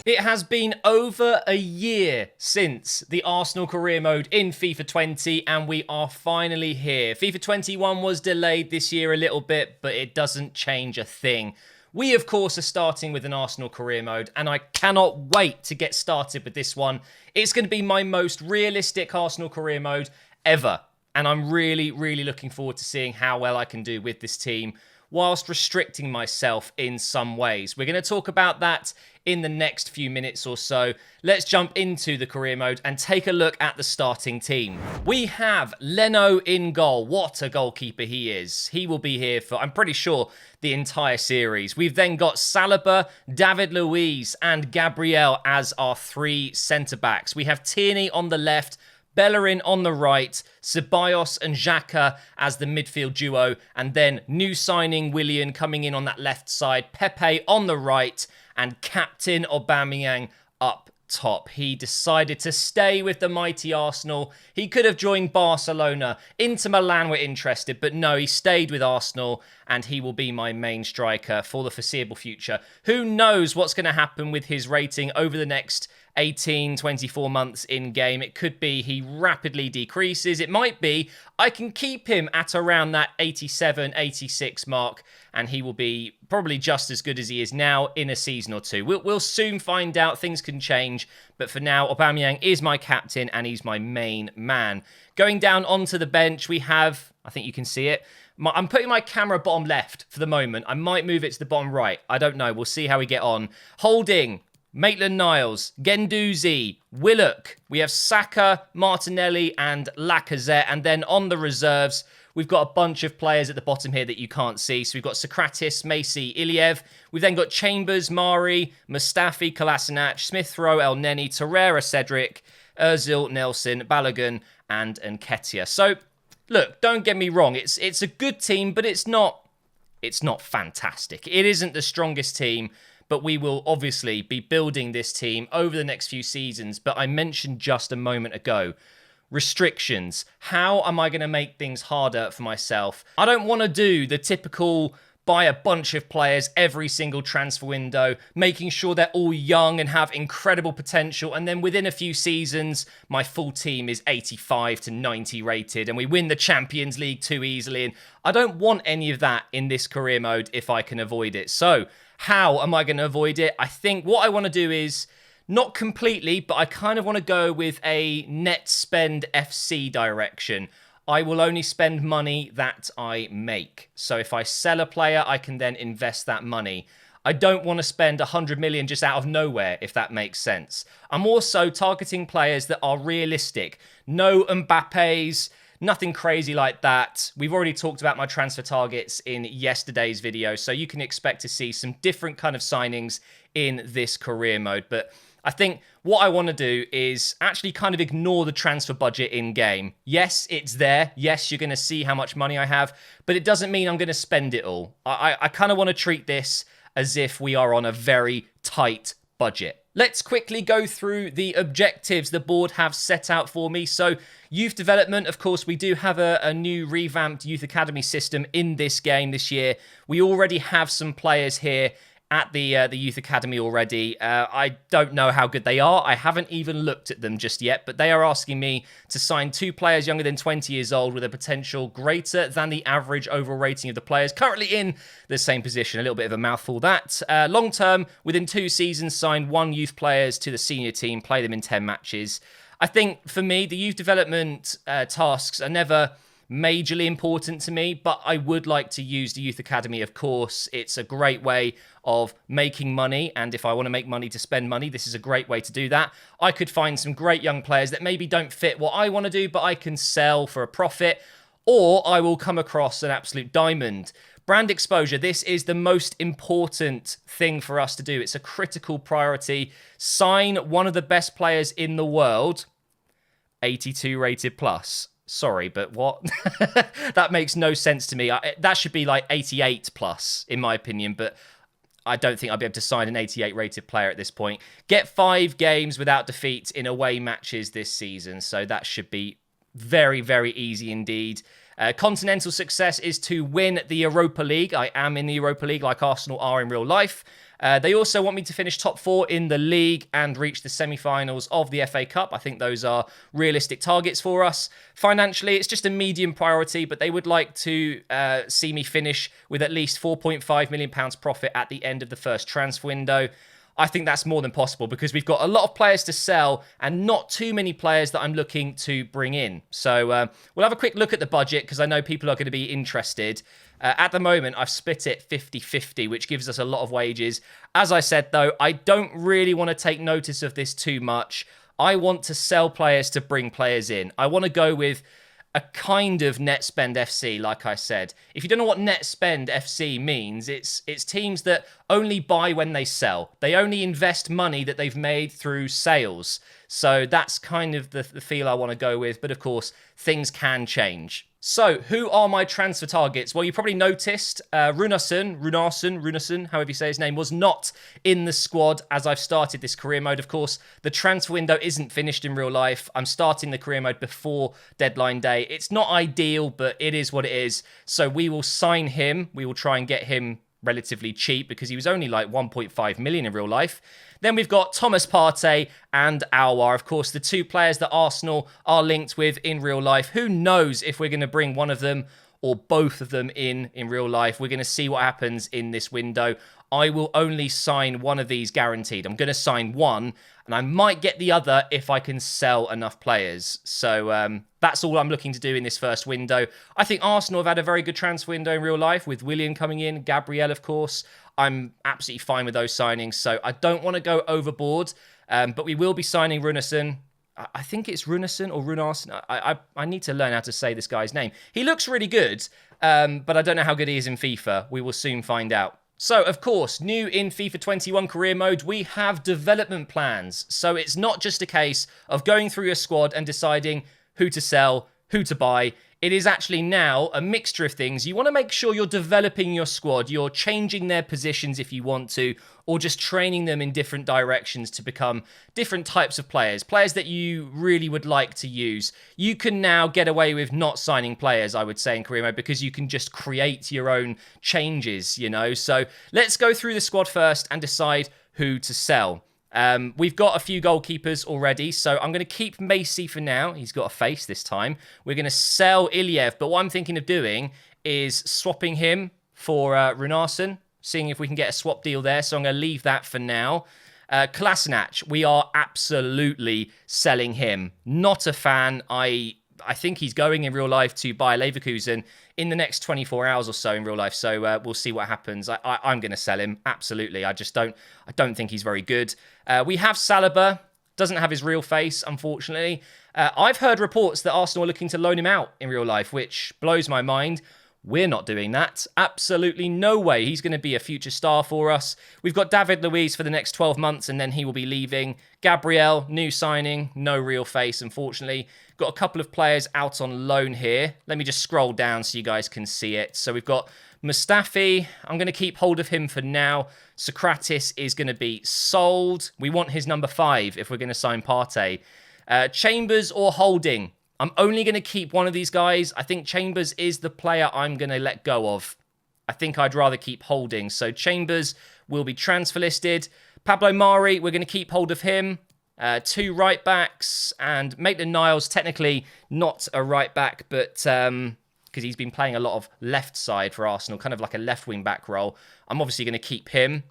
It has been over a year since the Arsenal career mode in FIFA 20, and we are finally here. FIFA 21 was delayed this year a little bit, but it doesn't change a thing. We, of course, are starting with an Arsenal career mode, and I cannot wait to get started with this one. It's going to be my most realistic Arsenal career mode ever, and I'm really, really looking forward to seeing how well I can do with this team, whilst restricting myself in some ways. We're going to talk about that in the next few minutes or so. Let's jump into the career mode and take a look at the starting team. We have Leno in goal. What a goalkeeper he is. He will be here for, I'm pretty sure, the entire series. We've then got Saliba, David Luiz, and Gabriel as our three centre-backs. We have Tierney on the left, Bellerin on the right, Ceballos and Xhaka as the midfield duo, and then new signing Willian coming in on that left side, Pepe on the right, and Captain Aubameyang up top. He decided to stay with the mighty Arsenal. He could have joined Barcelona. Inter Milan were interested, but no, he stayed with Arsenal, and he will be my main striker for the foreseeable future. Who knows what's going to happen with his rating over the next 18, 24 months in game. It could be he rapidly decreases. It might be I can keep him at around that 87, 86 mark, and he will be probably just as good as he is now in a season or two. We'll soon find out. Things can change, but for now, Aubameyang is my captain, and he's my main man. Going down onto the bench, we have, I think you can see it, I'm putting my camera bottom left for the moment. I might move it to the bottom right. I don't know. We'll see how we get on. Holding, Maitland-Niles, Guendouzi, Willock. We have Saka, Martinelli, and Lacazette. And then on the reserves, we've got a bunch of players at the bottom here that you can't see. So we've got Sokratis, Macy, Iliev. We've then got Chambers, Mari, Mustafi, Kolasinac, Smith Rowe, El Neni, Torreira, Cedric, Ozil, Nelson, Balogun, and Nketiah. So, look, don't get me wrong. It's a good team, but it's not fantastic. It isn't the strongest team, but we will obviously be building this team over the next few seasons. But I mentioned just a moment ago, restrictions. How am I going to make things harder for myself? I don't want to do the typical buy a bunch of players every single transfer window, making sure they're all young and have incredible potential, and then within a few seasons, my full team is 85 to 90 rated, and we win the Champions League too easily. And I don't want any of that in this career mode if I can avoid it. So, how am I going to avoid it? I think what I want to do is, not completely, but I kind of want to go with a net spend FC direction. I will only spend money that I make. So if I sell a player, I can then invest that money. I don't want to spend 100 million just out of nowhere, if that makes sense. I'm also targeting players that are realistic. No Mbappes, nothing crazy like that. We've already talked about my transfer targets in yesterday's video, so you can expect to see some different kind of signings in this career mode. But I think what I want to do is actually kind of ignore the transfer budget in game. Yes, it's there. Yes, you're going to see how much money I have, but it doesn't mean I'm going to spend it all. I kind of want to treat this as if we are on a very tight budget. Let's quickly go through the objectives the board have set out for me. So, youth development, of course, we do have a new revamped youth academy system in this game this year. We already have some players here at the youth academy already. I don't know how good they are. I haven't even looked at them just yet, but they are asking me to sign 2 players younger than 20 years old with a potential greater than the average overall rating of the players currently in the same position. A little bit of a mouthful that. Long term, within 2 seasons, sign 1 youth players to the senior team, play them in 10 matches. I think for me, the youth development tasks are never majorly important to me, but I would like to use the Youth Academy, of course. It's a great way of making money, and if I want to make money to spend money, this is a great way to do that. I could find some great young players that maybe don't fit what I want to do, but I can sell for a profit, or I will come across an absolute diamond. Brand exposure, this is the most important thing for us to do. It's a critical priority. Sign one of the best players in the world, 82 rated plus. Sorry, but what? That makes no sense to me. That should be like 88 plus, in my opinion, but I don't think I'll be able to sign an 88 rated player at this point. Get 5 games without defeat in away matches this season, so that should be very, very easy indeed. Continental success is to win the Europa League. I am in the Europa League like Arsenal are in real life. They also want me to finish top 4 in the league and reach the semi-finals of the FA Cup. I think those are realistic targets for us. Financially, it's just a medium priority, but they would like to see me finish with at least £4.5 million profit at the end of the first transfer window. I think that's more than possible because we've got a lot of players to sell and not too many players that I'm looking to bring in. So we'll have a quick look at the budget because I know people are going to be interested. At the moment, I've split it 50-50, which gives us a lot of wages. As I said, though, I don't really want to take notice of this too much. I want to sell players to bring players in. I want to go with a kind of net spend FC, like I said. If you don't know what net spend FC means, it's teams that only buy when they sell. They only invest money that they've made through sales. So that's kind of the feel I want to go with. But of course, things can change. So, who are my transfer targets? Well, you probably noticed Rònarsson, however you say his name, was not in the squad as I've started this career mode. Of course, the transfer window isn't finished in real life. I'm starting the career mode before deadline day. It's not ideal, but it is what it is. So we will sign him. We will try and get him relatively cheap because he was only like 1.5 million in real life. Then we've got Thomas Partey and Aouar. Of course, the two players that Arsenal are linked with in real life. Who knows if we're going to bring one of them or both of them in real life. We're going to see what happens in this window. I will only sign one of these guaranteed. I'm going to sign one, and I might get the other if I can sell enough players. So that's all I'm looking to do in this first window. I think Arsenal have had a very good transfer window in real life with Willian coming in, Gabriel, of course. I'm absolutely fine with those signings, so I don't want to go overboard. But we will be signing Rònarsson. I think it's Rònarsson or Rònarsson. I need to learn how to say this guy's name. He looks really good, but I don't know how good he is in FIFA. We will soon find out. So, of course, new in FIFA 21 career mode, we have development plans. So it's not just a case of going through your squad and deciding who to sell, who to buy. It is actually now a mixture of things. You want to make sure you're developing your squad. You're changing their positions if you want to, or just training them in different directions to become different types of players. Players that you really would like to use. You can now get away with not signing players, I would say, in career mode, because you can just create your own changes, you know. So let's go through the squad first and decide who to sell. We've got a few goalkeepers already, so I'm going to keep Macy for now. He's got a face this time. We're going to sell Iliev, but what I'm thinking of doing is swapping him for Rònarsson, seeing if we can get a swap deal there, so I'm going to leave that for now. Kolasinac, we are absolutely selling him. Not a fan. I think he's going in real life to Bayer Leverkusen in the next 24 hours or so in real life. So we'll see what happens. I'm going to sell him. Absolutely. I don't think he's very good. We have Saliba. Doesn't have his real face, unfortunately. I've heard reports that Arsenal are looking to loan him out in real life, which blows my mind. We're not doing that. Absolutely no way. He's going to be a future star for us. We've got David Luiz for the next 12 months, and then he will be leaving. Gabriel, new signing. No real face, unfortunately. Got a couple of players out on loan here. Let me just scroll down so you guys can see it. So we've got Mustafi. I'm going to keep hold of him for now. Sokratis is going to be sold. We want his number 5 if we're going to sign Partey. Chambers or Holding. I'm only going to keep one of these guys. I think Chambers is the player I'm going to let go of. I think I'd rather keep Holding. So Chambers will be transfer listed. Pablo Mari, we're going to keep hold of him. 2 right backs, and Maitland-Niles, technically not a right back, but because he's been playing a lot of left side for Arsenal, kind of like a left wing back role. I'm obviously going to keep him.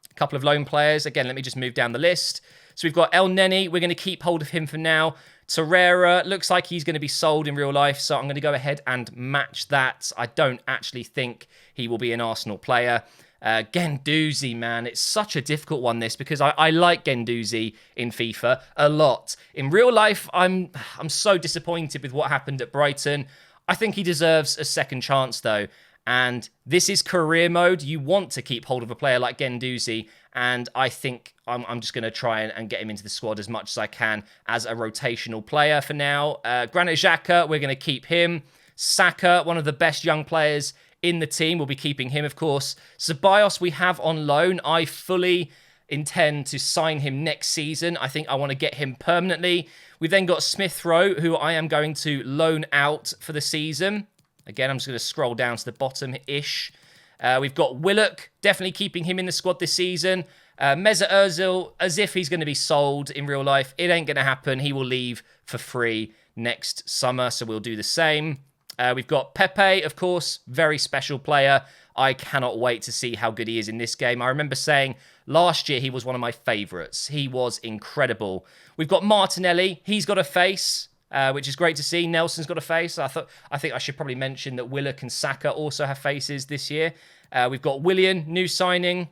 A couple of loan players. Again, let me just move down the list. So we've got El Neni. We're going to keep hold of him for now. Torreira looks like he's going to be sold in real life, so I'm going to go ahead and match that. I don't actually think he will be an Arsenal player. Guendouzi, man, it's such a difficult one, this, because I like Guendouzi in FIFA a lot. In real life, I'm so disappointed with what happened at Brighton. I think he deserves a second chance, though. And this is career mode. You want to keep hold of a player like Guendouzi, and I think I'm just going to try and get him into the squad as much as I can as a rotational player for now. Granit Xhaka, we're going to keep him. Saka, one of the best young players in the team, we'll be keeping him, of course. Ceballos we have on loan. I fully intend to sign him next season. I think I want to get him permanently. We've then got Smith Rowe, who I am going to loan out for the season. Again, I'm just going to scroll down to the bottom-ish. We've got Willock, definitely keeping him in the squad this season. Mesut Ozil, as if he's going to be sold in real life. It ain't going to happen. He will leave for free next summer, so we'll do the same. We've got Pepe, of course, very special player. I cannot wait to see how good he is in this game. I remember saying last year he was one of my favourites. He was incredible. We've got Martinelli. He's got a face, which is great to see. Nelson's got a face. I think I should probably mention that Willock and Saka also have faces this year. We've got Willian, new signing.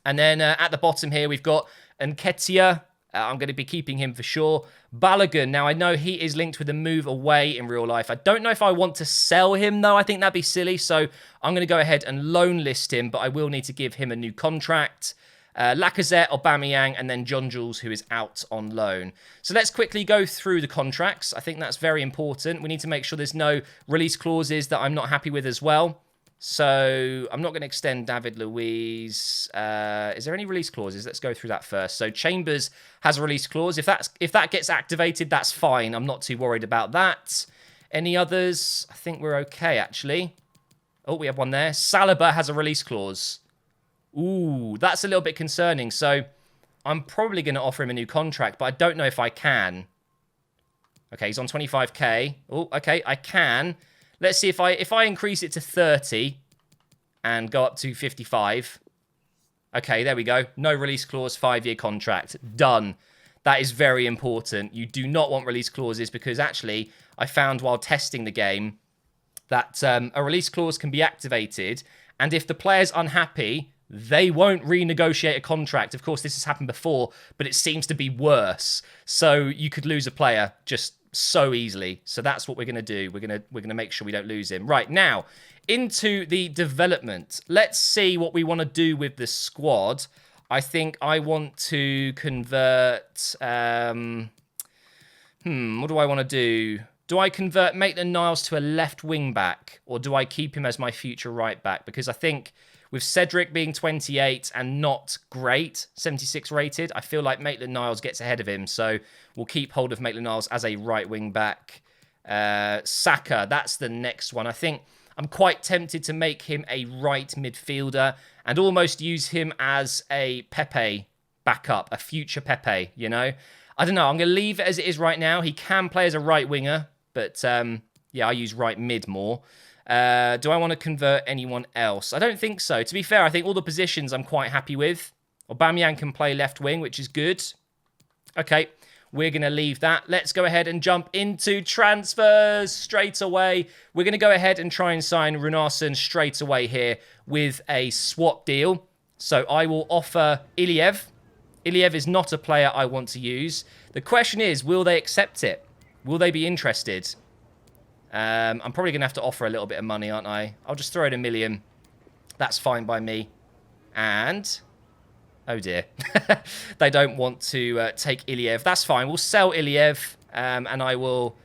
And then at the bottom here, we've got Nketiah. I'm going to be keeping him for sure. Balogun. Now, I know he is linked with a move away in real life. I don't know if I want to sell him, though. I think that'd be silly. So I'm going to go ahead and loan list him, but I will need to give him a new contract. Lacazette, Aubameyang, and then John Jules, who is out on loan. So let's quickly go through the contracts. I think that's very important. We need to make sure there's no release clauses that I'm not happy with as well. So I'm not going to extend David Luiz. Is there any release clauses? Let's go through that first. So Chambers has a release clause. If that gets activated, that's fine. I'm not too worried about that. Any others? I think we're okay, actually. Oh, we have one there. Saliba has a release clause. Ooh, that's a little bit concerning. So I'm probably going to offer him a new contract, but I don't know if I can. Okay, he's on 25k. Oh, okay, I can. Let's see if I increase it to 30 and go up to 55. Okay, there we go. No release clause, 5-year contract. Done. That is very important. You do not want release clauses because actually I found while testing the game that a release clause can be activated, and if the player's unhappy, they won't renegotiate a contract. Of course, this has happened before, but it seems to be worse. So you could lose a player just so easily. So that's what we're going to do. We're going to make sure we don't lose him. Right, now, into the development. Let's see what we want to do with the squad. I think I want to convert... what do I want to do? Do I convert Maitland-Niles to a left wing back, or do I keep him as my future right back? Because I think with Cedric being 28 and not great, 76 rated, I feel like Maitland-Niles gets ahead of him. So we'll keep hold of Maitland-Niles as a right wing back. Saka, that's the next one. I think I'm quite tempted to make him a right midfielder and almost use him as a Pepe backup, a future Pepe, you know? I don't know. I'm going to leave it as it is right now. He can play as a right winger, but yeah, I use right mid more. Do I want to convert anyone else? I don't think so. To be fair, I think all the positions I'm quite happy with. Aubameyang can play left wing, which is good. Okay, we're going to leave that. Let's go ahead and jump into transfers straight away. We're going to go ahead and try and sign Rònarsson straight away here with a swap deal. So I will offer Iliev. Iliev is not a player I want to use. The question is, will they accept it? Will they be interested? I'm probably going to have to offer a little bit of money, aren't I? I'll just throw in 1 million. That's fine by me. And... oh, dear. They don't want to take Iliev. That's fine. We'll sell Iliev. And I will...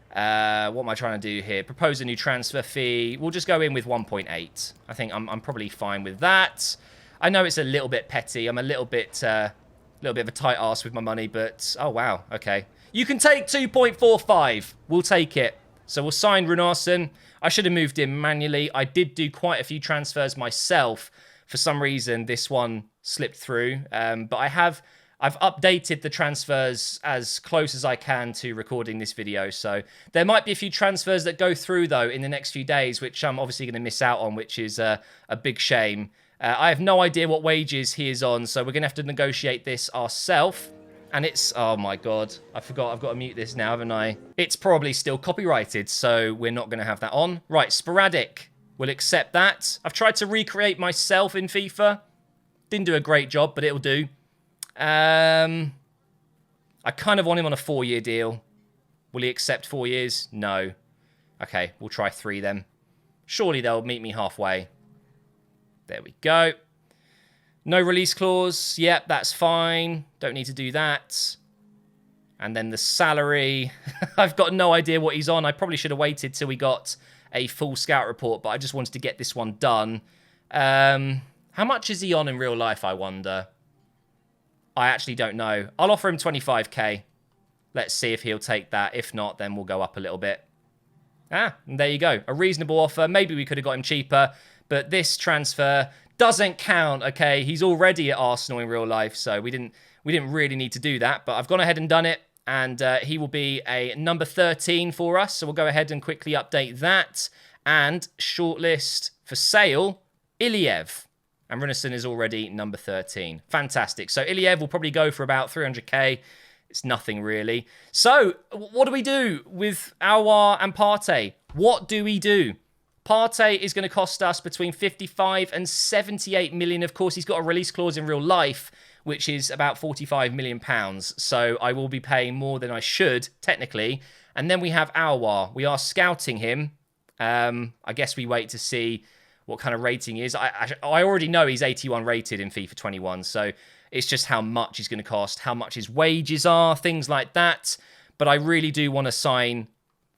what am I trying to do here? Propose a new transfer fee. We'll just go in with 1.8. I think I'm probably fine with that. I know it's a little bit petty. I'm a little bit of a tight ass with my money. But, oh, wow. Okay. You can take 2.45. We'll take it. So we'll sign Rònarsson. I should have moved him manually. I did do quite a few transfers myself. For some reason, this one slipped through. But I've updated the transfers as close as I can to recording this video. So there might be a few transfers that go through, though, in the next few days, which I'm obviously going to miss out on, which is a big shame. I have no idea what wages he is on, so we're going to have to negotiate this ourselves. And it's... oh, my God. I forgot. I've got to mute this now, haven't I? It's probably still copyrighted, so we're not going to have that on. Right, sporadic. We'll accept that. I've tried to recreate myself in FIFA. Didn't do a great job, but it'll do. I kind of want him on a 4-year deal. Will he accept 4 years? No. Okay, we'll try 3 then. Surely they'll meet me halfway. There we go. No release clause. Yep, that's fine. Don't need to do that. And then the salary. I've got no idea what he's on. I probably should have waited till we got a full scout report, but I just wanted to get this one done. How much is he on in real life, I wonder? I actually don't know. I'll offer him 25k. Let's see if he'll take that. If not, then we'll go up a little bit. Ah, and there you go. A reasonable offer. Maybe we could have got him cheaper, But this transfer doesn't count, okay? He's already at Arsenal in real life, so we didn't really need to do that. But I've gone ahead and done it, and he will be a number 13 for us. So we'll go ahead and quickly update that. And shortlist for sale, Iliev. And Rònarsson is already number 13. Fantastic. So Iliev will probably go for about 300k. It's nothing really. So what do we do with Aouar and Partey? What do we do? Partey is going to cost us between 55 and 78 million. Of course, he's got a release clause in real life, which is about 45 million pounds. So I will be paying more than I should, technically. And then we have Aouar. We are scouting him. I guess we wait to see what kind of rating he is. I already know he's 81 rated in FIFA 21, so it's just how much he's going to cost, how much his wages are, things like that. But I really do want to sign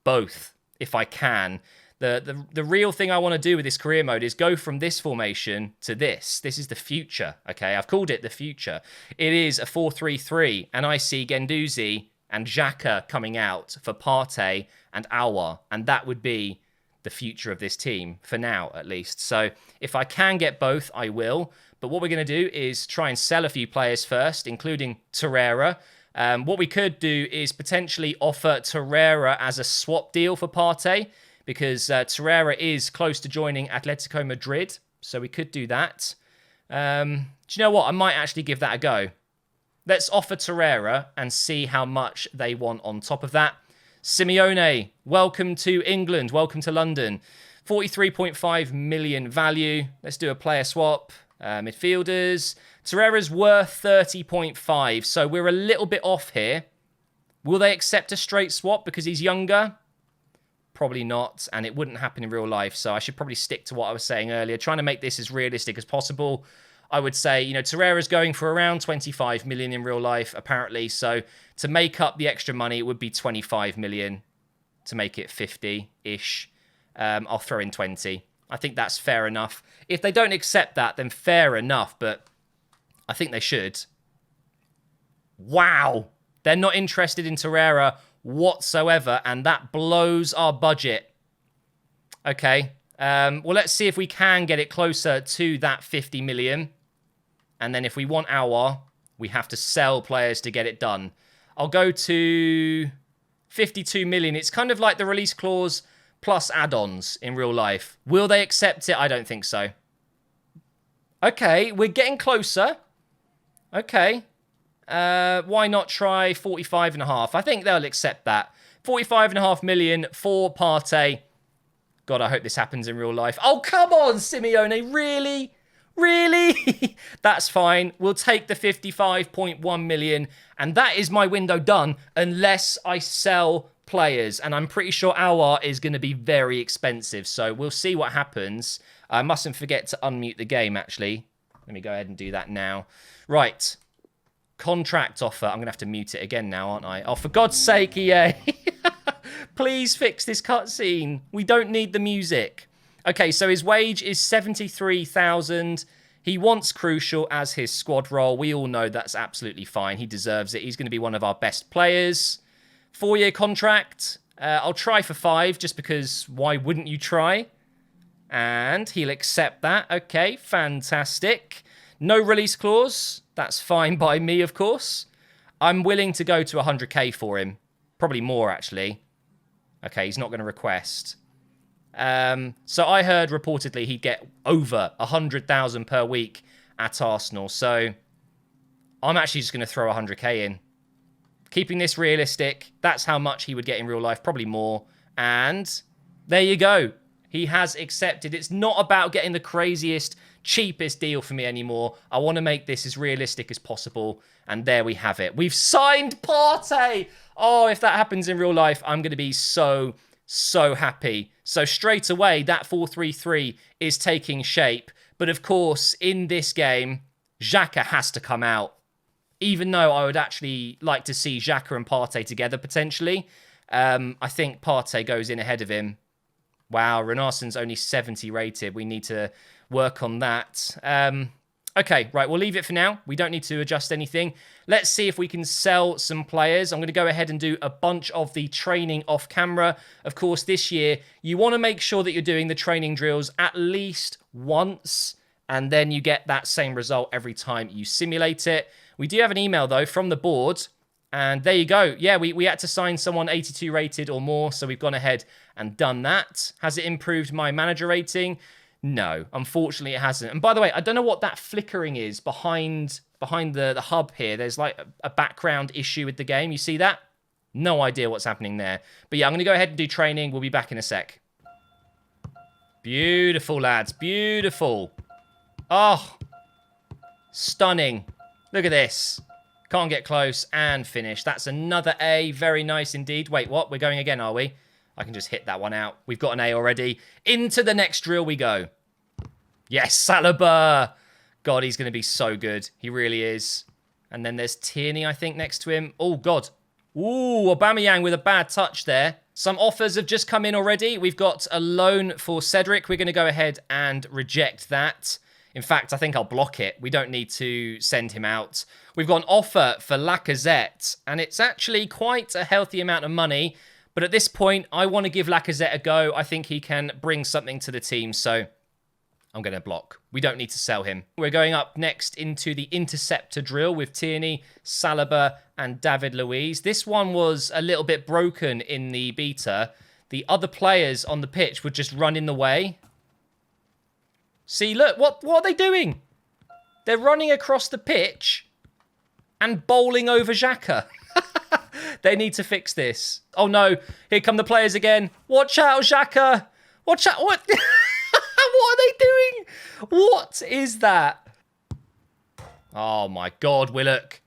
both if I can. The real thing I want to do with this career mode is go from this formation to this. This is the future, okay? I've called it the future. It is a 4-3-3, and I see Guendouzi and Xhaka coming out for Partey and Aouar, and that would be the future of this team, for now at least. So if I can get both, I will. But what we're going to do is try and sell a few players first, including Torreira. What we could do is potentially offer Torreira as a swap deal for Partey, because Torreira is close to joining Atletico Madrid. So we could do that. Do you know what? I might actually give that a go. Let's offer Torreira and see how much they want on top of that. Simeone, welcome to England. Welcome to London. 43.5 million value. Let's do a player swap. Midfielders. Torreira's worth 30.5. So we're a little bit off here. Will they accept a straight swap because he's younger? Probably not. And it wouldn't happen in real life. So I should probably stick to what I was saying earlier. Trying to make this as realistic as possible. I would say, you know, Torreira's going for around 25 million in real life, apparently. So to make up the extra money, it would be 25 million to make it 50-ish. I'll throw in 20. I think that's fair enough. If they don't accept that, then fair enough. But I think they should. Wow. They're not interested in Torreira whatsoever. And that blows our budget. Okay. Well, let's see if we can get it closer to that 50 million. And then if we want Aouar, we have to sell players to get it done. I'll go to 52 million. It's kind of like the release clause plus add-ons in real life. Will they accept it? I don't think so. Okay, we're getting closer. Okay. Why not try 45.5? I think they'll accept that. 45.5 million for Partey. God, I hope this happens in real life. Oh, come on, Simeone. Really? Really? That's fine. We'll take the 55.1 million. And that is my window done unless I sell players. And I'm pretty sure Aouar is going to be very expensive. So we'll see what happens. I mustn't forget to unmute the game, actually. Let me go ahead and do that now. Right. Contract offer. I'm going to have to mute it again now, aren't I? Oh, for God's sake, EA. Please fix this cutscene. We don't need the music. Okay, so his wage is 73,000. He wants Crucial as his squad role. We all know that's absolutely fine. He deserves it. He's going to be one of our best players. 4-year contract. I'll try for 5 just because why wouldn't you try? And he'll accept that. Okay, fantastic. No release clause. That's fine by me, of course. I'm willing to go to 100k for him. Probably more, actually. Okay, he's not going to request. So I heard reportedly he'd get over 100,000 per week at Arsenal. So I'm actually just going to throw 100k in. Keeping this realistic, that's how much he would get in real life, probably more. And there you go. He has accepted. It's not about getting the craziest, cheapest deal for me anymore. I want to make this as realistic as possible. And there we have it. We've signed Partey. Oh, if that happens in real life, I'm going to be so happy. So straight away, that 4-3-3 is taking shape. But of course, in this game, Xhaka has to come out. Even though I would actually like to see Xhaka and Partey together, potentially. I think Partey goes in ahead of him. Wow, Rònarsson's only 70 rated. We need to work on that. Okay, right, we'll leave it for now. We don't need to adjust anything. Let's see if we can sell some players. I'm going to go ahead and do a bunch of the training off camera. Of course, this year, you want to make sure that you're doing the training drills at least once, and then you get that same result every time you simulate it. We do have an email, though, from the board, and there you go. Yeah, we had to sign someone 82 rated or more, so we've gone ahead and done that. Has it improved my manager rating? No, unfortunately it hasn't. And by the way, I don't know what that flickering is behind the hub here. There's like a background issue with the game. You see that? No idea what's happening there. But yeah, I'm going to go ahead and do training. We'll be back in a sec. Beautiful, lads. Beautiful. Oh, stunning. Look at this. Can't get close and finish. That's another A. Very nice indeed. Wait, what? We're going again, are we? I can just hit that one out. We've got an A already. Into the next drill we go. Yes, Saliba. God, he's going to be so good. He really is. And then there's Tierney, I think, next to him. Oh, God. Ooh, Aubameyang with a bad touch there. Some offers have just come in already. We've got a loan for Cedric. We're going to go ahead and reject that. In fact, I think I'll block it. We don't need to send him out. We've got an offer for Lacazette, and it's actually quite a healthy amount of money. But at this point, I want to give Lacazette a go. I think he can bring something to the team, so I'm going to block. We don't need to sell him. We're going up next into the interceptor drill with Tierney, Saliba, and David Luiz. This one was a little bit broken in the beta. The other players on the pitch would just run in the way. See, look, what are they doing? They're running across the pitch and bowling over Xhaka. They need to fix this. Oh no, here come the players again. Watch out, Xhaka. Watch out. What? What are they doing? What is that? Oh my God, Willock.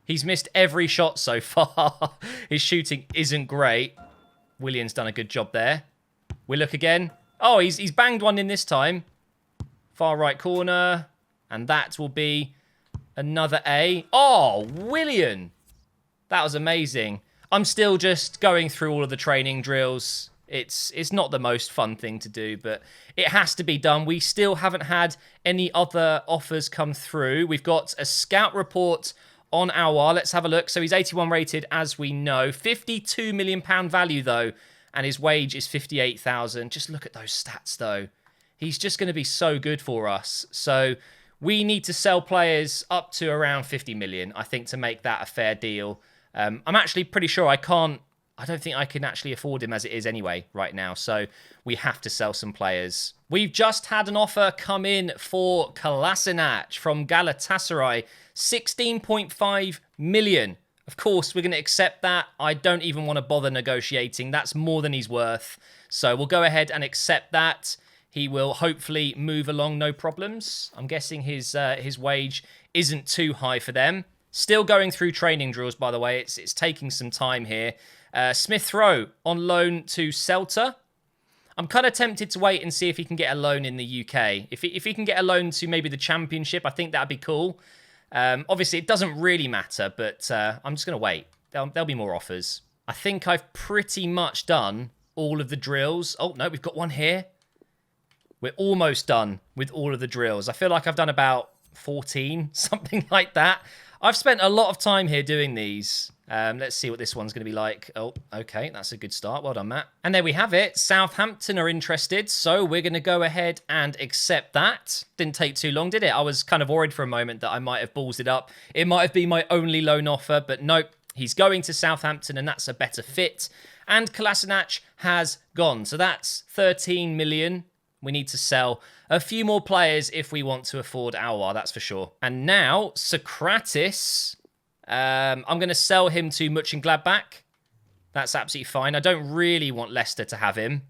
He's missed every shot so far. His shooting isn't great. Willian's done a good job there. Willock again. Oh, he's banged one in this time. Far right corner. And that will be another A. Oh, Willian. That was amazing. I'm still just going through all of the training drills. It's not the most fun thing to do, but it has to be done. We still haven't had any other offers come through. We've got a scout report on Aouar. Let's have a look. So he's 81 rated, as we know. £52 million value, though, and his wage is 58,000. Just look at those stats, though. He's just going to be so good for us. So we need to sell players up to around 50 million, I think, to make that a fair deal. I'm actually pretty sure I don't think I can actually afford him as it is anyway right now. So we have to sell some players. We've just had an offer come in for Kolasinac from Galatasaray. 16.5 million. Of course, we're going to accept that. I don't even want to bother negotiating. That's more than he's worth. So we'll go ahead and accept that. He will hopefully move along, no problems. I'm guessing his wage isn't too high for them. Still going through training drills, by the way. It's taking some time here. Smith Rowe on loan to Celta. I'm kind of tempted to wait and see if he can get a loan in the UK. If he can get a loan to maybe the Championship, I think that'd be cool. Obviously, it doesn't really matter, but I'm just going to wait. There'll be more offers. I think I've pretty much done all of the drills. Oh, no, we've got one here. We're almost done with all of the drills. I feel like I've done about 14, something like that. I've spent a lot of time here doing these. Let's see what this one's going to be like. Oh, okay, that's a good start. Well done, Matt. And there we have it. Southampton are interested, so we're going to go ahead and accept that. Didn't take too long, did it? I was kind of worried for a moment that I might have ballsed it up. It might have been my only loan offer, but nope. He's going to Southampton, and that's a better fit. And Kolasinac has gone. So that's 13 million. We need to sell a few more players if we want to afford Aouar, that's for sure. And now, Sokratis. I'm going to sell him to Mönchengladbach. That's absolutely fine. I don't really want Leicester to have him.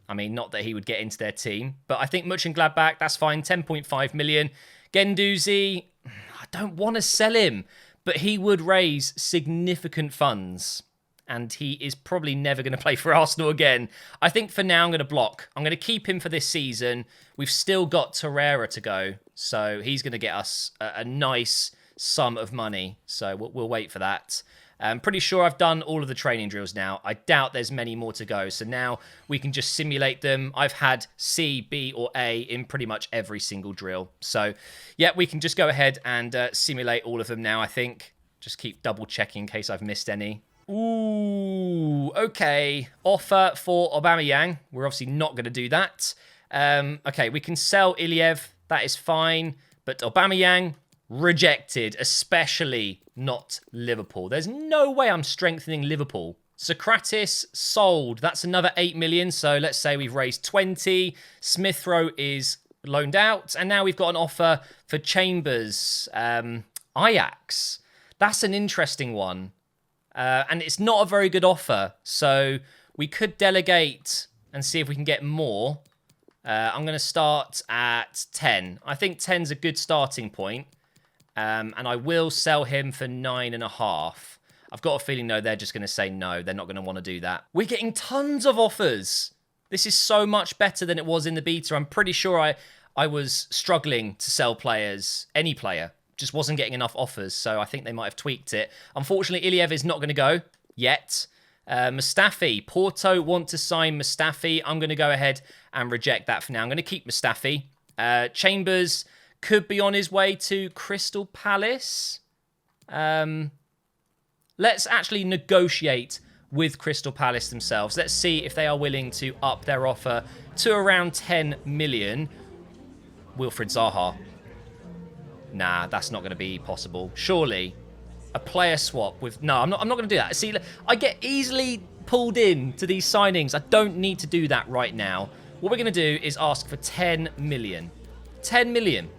I mean, not that he would get into their team. But I think Mönchengladbach, that's fine. 10.5 million. Guendouzi, I don't want to sell him. But he would raise significant funds. And he is probably never going to play for Arsenal again. I think for now I'm going to block. I'm going to keep him for this season. We've still got Torreira to go. So he's going to get us a nice sum of money. So we'll wait for that. I'm pretty sure I've done all of the training drills now. I doubt there's many more to go. So now we can just simulate them. I've had C, B, or A in pretty much every single drill. So, yeah, we can just go ahead and simulate all of them now, I think. Just keep double checking in case I've missed any. Ooh, okay. Offer for Aubameyang. We're obviously not going to do that. Okay, we can sell Iliev. That is fine. But Aubameyang, rejected, especially not Liverpool. There's no way I'm strengthening Liverpool. Sokratis, sold. That's another 8 million. So let's say we've raised 20. Smith Rowe is loaned out. And now we've got an offer for Chambers. Ajax. That's an interesting one. And it's not a very good offer. So we could delegate and see if we can get more. I'm going to start at 10. I think 10's a good starting point. And I will sell him for 9.5. I've got a feeling, though, they're just going to say no. They're not going to want to do that. We're getting tons of offers. This is so much better than it was in the beta. I'm pretty sure I was struggling to sell players, any player. Just wasn't getting enough offers, so I think they might have tweaked it. Unfortunately, Iliev is not going to go yet. Mustafi. Porto want to sign Mustafi. I'm going to go ahead and reject that for now. I'm going to keep Mustafi. Chambers could be on his way to Crystal Palace. Let's actually negotiate with Crystal Palace themselves. Let's see if they are willing to up their offer to around 10 million. Wilfried Zaha. Nah, that's not going to be possible. Surely, a player swap with... No, I'm not going to do that. See, I get easily pulled in to these signings. I don't need to do that right now. What we're going to do is ask for 10 million. 10 million.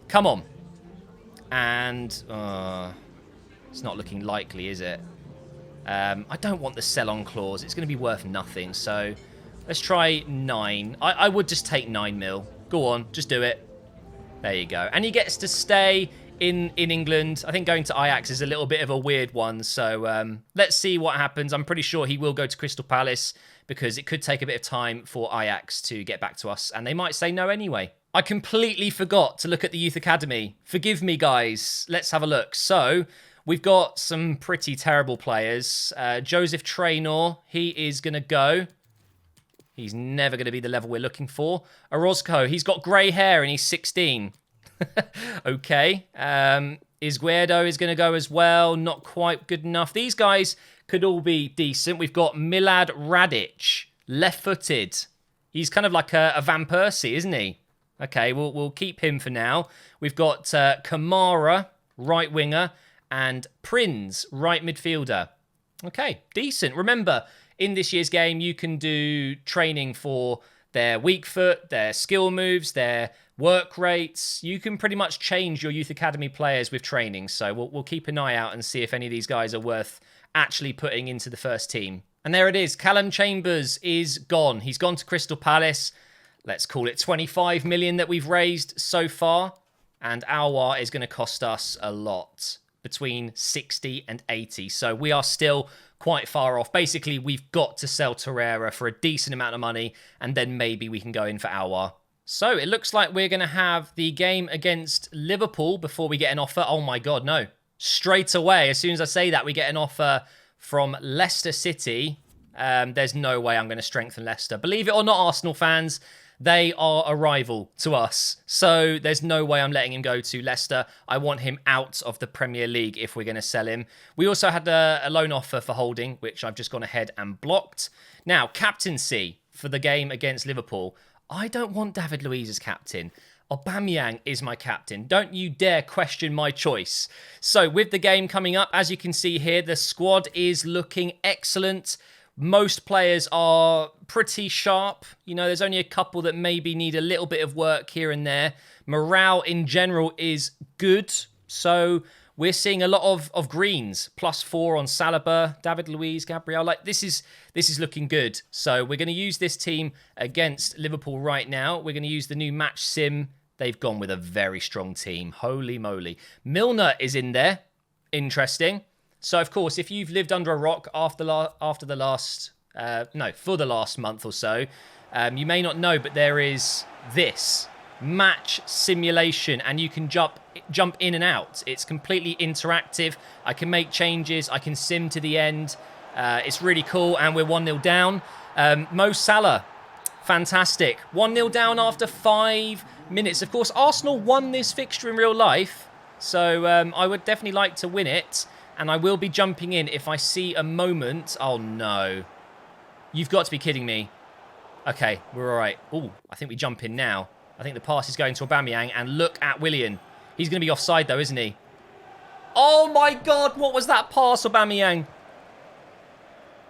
Come on. And it's not looking likely, is it? I don't want the sell-on clause. It's going to be worth nothing. So let's try 9. I would just take 9 mil. Go on, just do it. There you go. And he gets to stay in England. I think going to Ajax is a little bit of a weird one. So let's see what happens. I'm pretty sure he will go to Crystal Palace because it could take a bit of time for Ajax to get back to us. And they might say no anyway. I completely forgot to look at the Youth Academy. Forgive me, guys. Let's have a look. So we've got some pretty terrible players. Joseph Traynor, he is going to go. He's never going to be the level we're looking for. Orozco, he's got grey hair and he's 16. Okay. Izquierdo is going to go as well. Not quite good enough. These guys could all be decent. We've got Milad Radic, left-footed. He's kind of like a Van Persie, isn't he? Okay, we'll keep him for now. We've got Kamara, right winger, and Prinz, right midfielder. Okay, decent. Remember, in this year's game, you can do training for their weak foot, their skill moves, their work rates. You can pretty much change your Youth Academy players with training. So we'll keep an eye out and see if any of these guys are worth actually putting into the first team. And there it is. Callum Chambers is gone. He's gone to Crystal Palace. Let's call it 25 million that we've raised so far. And Aouar is going to cost us a lot, between 60 and 80. So we are still quite far off. Basically, we've got to sell Torreira for a decent amount of money, and then maybe we can go in for Aouar. So it looks like we're going to have the game against Liverpool before we get an offer. Oh my God, no. Straight away, as soon as I say that, we get an offer from Leicester City. There's no way I'm going to strengthen Leicester. Believe it or not, Arsenal fans, they are a rival to us. So there's no way I'm letting him go to Leicester. I want him out of the Premier League if we're going to sell him. We also had a loan offer for Holding, which I've just gone ahead and blocked. Now, captaincy for the game against Liverpool. I don't want David Luiz as captain. Aubameyang is my captain. Don't you dare question my choice. So with the game coming up, as you can see here, the squad is looking excellent. Most players are pretty sharp. You know, there's only a couple that maybe need a little bit of work here and there. Morale in general is good. So we're seeing a lot of greens. +4 on Saliba, David Luiz, Gabriel. Like this is looking good. So we're going to use this team against Liverpool right now. We're going to use the new match sim. They've gone with a very strong team. Holy moly. Milner is in there. Interesting. So, of course, if you've lived under a rock for the last month or so, you may not know, but there is this. match simulation, and you can jump in and out. It's completely interactive. I can make changes. I can sim to the end. It's really cool, and we're 1-0 down. Mo Salah, fantastic. 1-0 down after 5 minutes. Of course, Arsenal won this fixture in real life, so I would definitely like to win it, and I will be jumping in if I see a moment. Oh, no. You've got to be kidding me. Okay, we're all right. Oh, I think we jump in now. I think the pass is going to Aubameyang, and look at Willian. He's going to be offside, though, isn't he? Oh, my God. What was that pass, Aubameyang?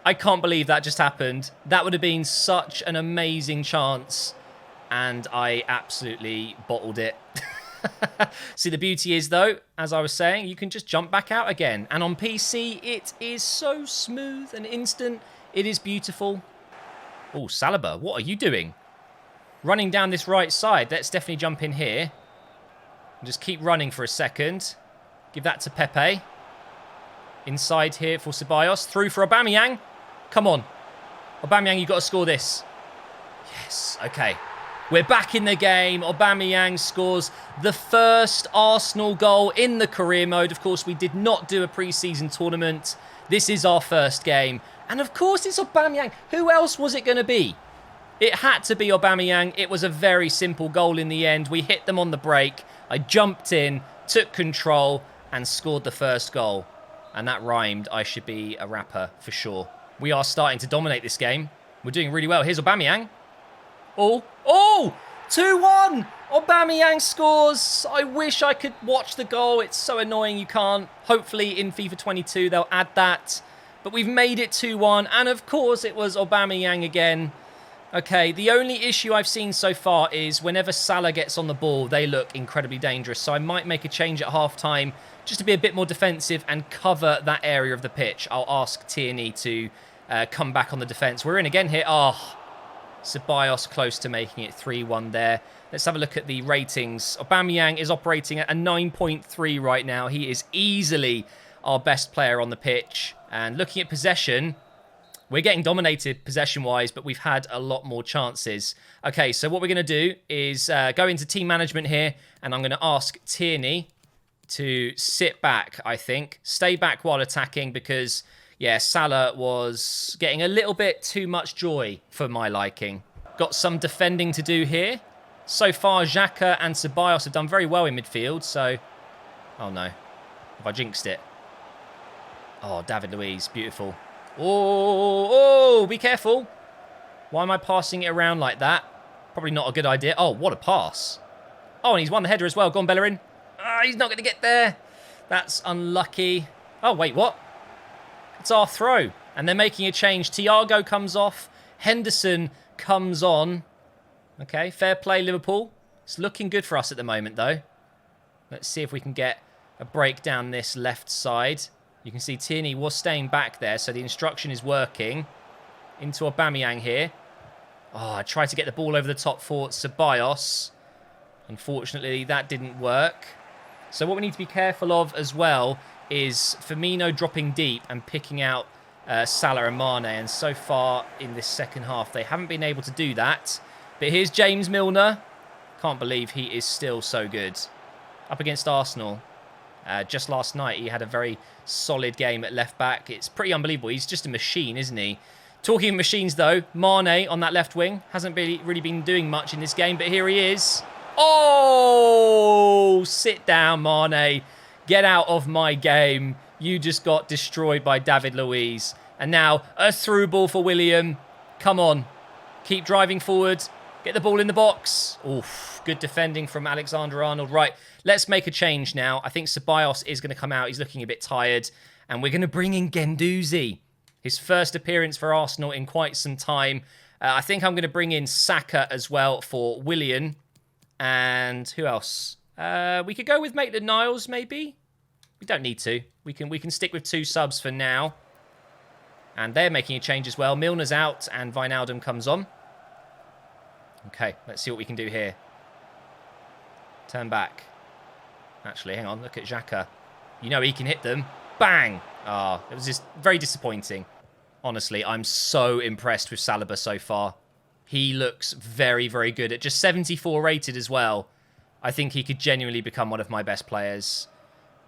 I can't believe that just happened. That would have been such an amazing chance, and I absolutely bottled it. See, the beauty is, though, as I was saying, you can just jump back out again. And on PC, it is so smooth and instant. It is beautiful. Oh, Saliba, what are you doing? Running down this right side. Let's definitely jump in here. And just keep running for a second. Give that to Pepe. Inside here for Ceballos. Through for Aubameyang. Come on. Aubameyang, you've got to score this. Yes, okay. We're back in the game. Aubameyang scores the first Arsenal goal in the career mode. Of course, we did not do a pre-season tournament. This is our first game. And of course, it's Aubameyang. Who else was it going to be? It had to be Aubameyang. It was a very simple goal in the end. We hit them on the break. I jumped in, took control, and scored the first goal. And that rhymed. I should be a rapper for sure. We are starting to dominate this game. We're doing really well. Here's Aubameyang. Oh, 2-1. Aubameyang scores. I wish I could watch the goal. It's so annoying you can't. Hopefully in FIFA 22 they'll add that. But we've made it 2-1. And of course it was Aubameyang again. Okay, the only issue I've seen so far is whenever Salah gets on the ball, they look incredibly dangerous. So I might make a change at half-time just to be a bit more defensive and cover that area of the pitch. I'll ask Tierney to come back on the defence. We're in again here. Oh, Ceballos close to making it 3-1 there. Let's have a look at the ratings. Aubameyang is operating at a 9.3 right now. He is easily our best player on the pitch. And looking at possession, we're getting dominated possession-wise, but we've had a lot more chances. Okay, so what we're going to do is go into team management here, and I'm going to ask Tierney to sit back, I think. Stay back while attacking because, yeah, Salah was getting a little bit too much joy for my liking. Got some defending to do here. So far, Xhaka and Ceballos have done very well in midfield, so... Oh, no. Have I jinxed it? Oh, David Luiz, beautiful. Oh, be careful. Why am I passing it around like that? Probably not a good idea. Oh, what a pass. Oh, and he's won the header as well. Go on, Bellerin. Ah, he's not going to get there. That's unlucky. Oh, wait, what? It's our throw. And they're making a change. Thiago comes off. Henderson comes on. Okay, fair play, Liverpool. It's looking good for us at the moment, though. Let's see if we can get a break down this left side. You can see Tierney was staying back there, so the instruction is working. Into Aubameyang here. Oh, I tried to get the ball over the top for Ceballos. Unfortunately, that didn't work. So what we need to be careful of as well is Firmino dropping deep and picking out Salah and Mane. And so far in this second half, they haven't been able to do that. But here's James Milner. Can't believe he is still so good. Up against Arsenal. Just last night, he had a very solid game at left-back. It's pretty unbelievable. He's just a machine, isn't he? Talking of machines, though, Mane on that left wing hasn't really been doing much in this game, but here he is. Oh, sit down, Mane. Get out of my game. You just got destroyed by David Luiz. And now, a through ball for William. Come on. Keep driving forward. Get the ball in the box. Oof, good defending from Alexander-Arnold. Right, let's make a change now. I think Ceballos is going to come out. He's looking a bit tired. And we're going to bring in Guendouzi. His first appearance for Arsenal in quite some time. I think I'm going to bring in Saka as well for Willian. And who else? We could go with Maitland-Niles, maybe? We don't need to. We can stick with 2 subs for now. And they're making a change as well. Milner's out and Wijnaldum comes on. Okay, let's see what we can do here. Turn back. Actually, hang on. Look at Xhaka. You know he can hit them. Bang! Ah, it was just very disappointing. Honestly, I'm so impressed with Saliba so far. He looks very, very good. At just 74 rated as well, I think he could genuinely become one of my best players.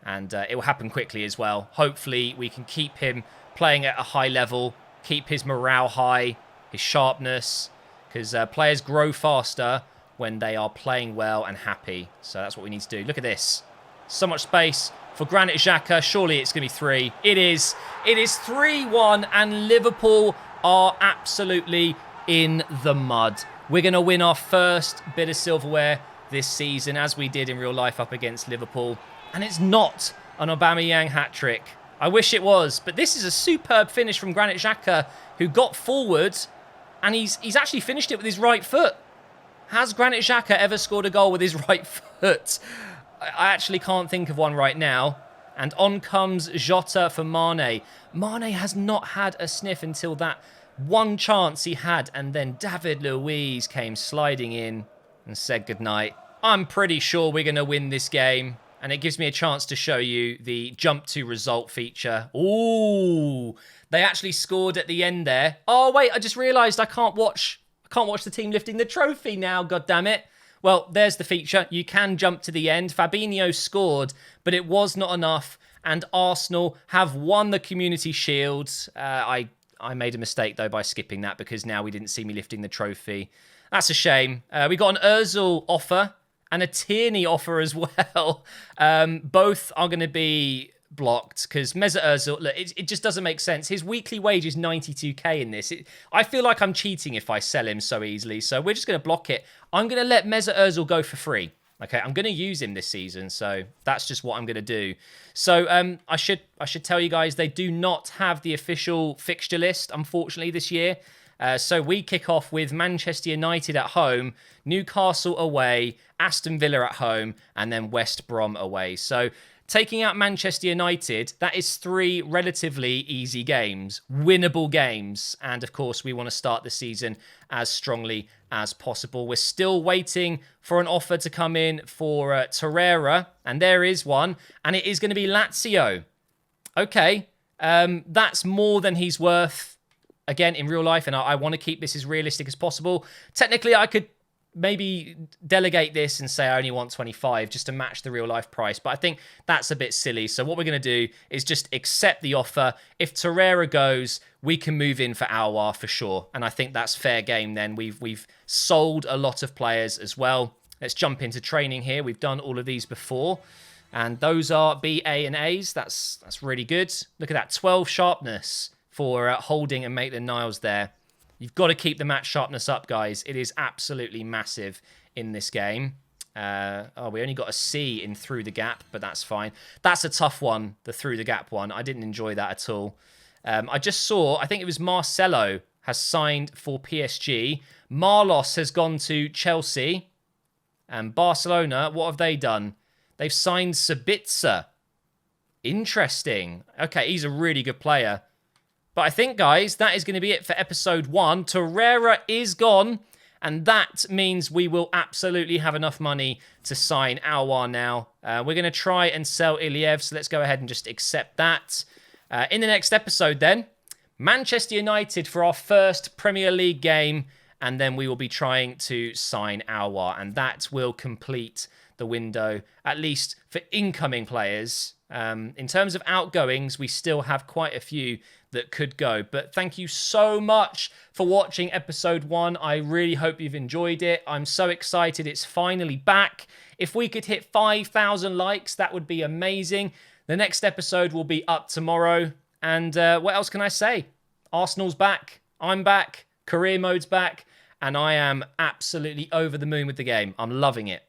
And it will happen quickly as well. Hopefully, we can keep him playing at a high level, keep his morale high, his sharpness, because players grow faster when they are playing well and happy. So that's what we need to do. Look at this. So much space for Granit Xhaka. Surely it's going to be 3. It is. It is 3-1, and Liverpool are absolutely in the mud. We're going to win our first bit of silverware this season, as we did in real life up against Liverpool. And it's not an Aubameyang hat-trick. I wish it was, but this is a superb finish from Granit Xhaka, who got forward, and he's actually finished it with his right foot. Has Granit Xhaka ever scored a goal with his right foot? I actually can't think of one right now. And on comes Jota for Mane. Mane has not had a sniff until that one chance he had, and then David Luiz came sliding in and said goodnight. I'm pretty sure we're going to win this game. And it gives me a chance to show you the jump to result feature. Ooh, they actually scored at the end there. Oh, wait, I just realised I can't watch the team lifting the trophy now, God damn it. Well, there's the feature. You can jump to the end. Fabinho scored, but it was not enough. And Arsenal have won the Community Shield. I made a mistake, though, by skipping that, because now we didn't see me lifting the trophy. That's a shame. We got an Ozil offer and a Tierney offer as well. Both are going to be blocked because Mesut Ozil, look, it just doesn't make sense. His weekly wage is 92k in this. I feel like I'm cheating if I sell him so easily, so we're just going to block it. I'm going to let Mesut Ozil go for free. Okay, I'm going to use him this season, so that's just what I'm going to do. So I should tell you guys, they do not have the official fixture list, unfortunately, this year. So we kick off with Manchester United at home, Newcastle away, Aston Villa at home, and then West Brom away. So taking out Manchester United, that is 3 relatively easy games, winnable games. And of course, we want to start the season as strongly as possible. We're still waiting for an offer to come in for Torreira, and there is one, and it is going to be Lazio. Okay, that's more than he's worth. Again, in real life, and I want to keep this as realistic as possible. Technically, I could maybe delegate this and say I only want 25 just to match the real life price, but I think that's a bit silly. So what we're going to do is just accept the offer. If Torreira goes, we can move in for Aouar for sure, and I think that's fair game then. We've sold a lot of players as well. Let's jump into training here. We've done all of these before, and those are B, A, and A's. That's really good. Look at that, 12 sharpness for Holding and Maitland-Niles there. You've got to keep the match sharpness up, guys. It is absolutely massive in this game. We only got a C in Through the Gap, but that's fine. That's a tough one, the Through the Gap one. I didn't enjoy that at all. I just saw, I think it was Marcelo has signed for PSG. Marlos has gone to Chelsea. And Barcelona, what have they done? They've signed Sabitzer. Interesting. Okay, he's a really good player. But I think, guys, that is going to be it for episode 1. Torreira is gone, and that means we will absolutely have enough money to sign Aouar now. We're going to try and sell Iliev, so let's go ahead and just accept that. In the next episode, then, Manchester United for our first Premier League game, and then we will be trying to sign Aouar, and that will complete the window, at least for incoming players. In terms of outgoings, we still have quite a few that could go. But thank you so much for watching episode 1. I really hope you've enjoyed it. I'm so excited it's finally back. If we could hit 5,000 likes, that would be amazing. The next episode will be up tomorrow. And what else can I say? Arsenal's back. I'm back. Career mode's back. And I am absolutely over the moon with the game. I'm loving it.